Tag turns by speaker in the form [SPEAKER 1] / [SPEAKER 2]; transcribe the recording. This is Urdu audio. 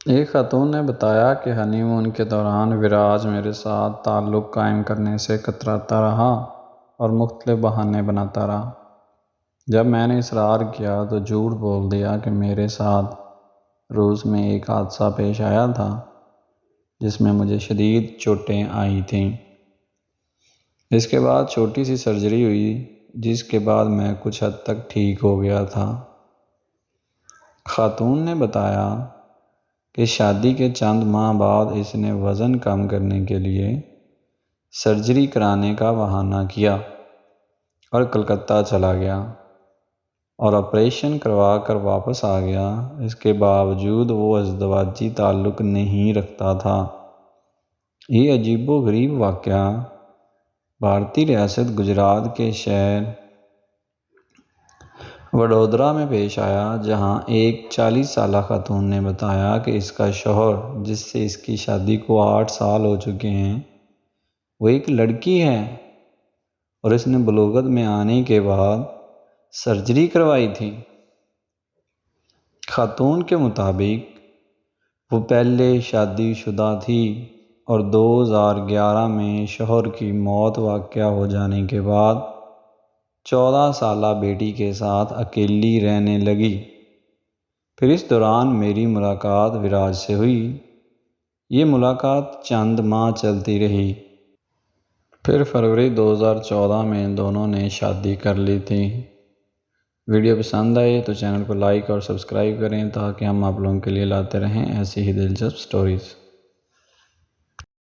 [SPEAKER 1] ایک خاتون نے بتایا کہ ہنی مون کے دوران وراج میرے ساتھ تعلق قائم کرنے سے کتراتا رہا اور مختلف بہانے بناتا رہا۔ جب میں نے اصرار کیا تو جھوٹ بول دیا کہ میرے ساتھ روس میں ایک حادثہ پیش آیا تھا جس میں مجھے شدید چوٹیں آئی تھیں۔ اس کے بعد چھوٹی سی سرجری ہوئی جس کے بعد میں کچھ حد تک ٹھیک ہو گیا تھا۔ خاتون نے بتایا کہ شادی کے چند ماہ بعد اس نے وزن کم کرنے کے لیے سرجری کرانے کا بہانہ کیا اور کلکتہ چلا گیا اور آپریشن کروا کر واپس آ گیا۔ اس کے باوجود وہ ازدواجی تعلق نہیں رکھتا تھا۔ یہ عجیب و غریب واقعہ بھارتی ریاست گجرات کے شہر وڈودرا میں پیش آیا، جہاں ایک 40 سالہ خاتون نے بتایا کہ اس کا شوہر، جس سے اس کی شادی کو 8 سال ہو چکے ہیں، وہ ایک لڑکی ہے اور اس نے بلوغت میں آنے کے بعد سرجری کروائی تھی۔ خاتون کے مطابق وہ پہلے شادی شدہ تھی اور 2011 میں شوہر کی موت واقع ہو جانے کے بعد 14 سالہ بیٹی کے ساتھ اکیلی رہنے لگی۔ پھر اس دوران میری ملاقات وراج سے ہوئی۔ یہ ملاقات چند ماہ چلتی رہی۔ پھر فروری 2014 میں دونوں نے شادی کر لی تھی۔ ویڈیو پسند آئے تو چینل کو لائک اور سبسکرائب کریں تاکہ ہم آپ لوگوں کے لیے لاتے رہیں ایسی ہی دلچسپ سٹوریز۔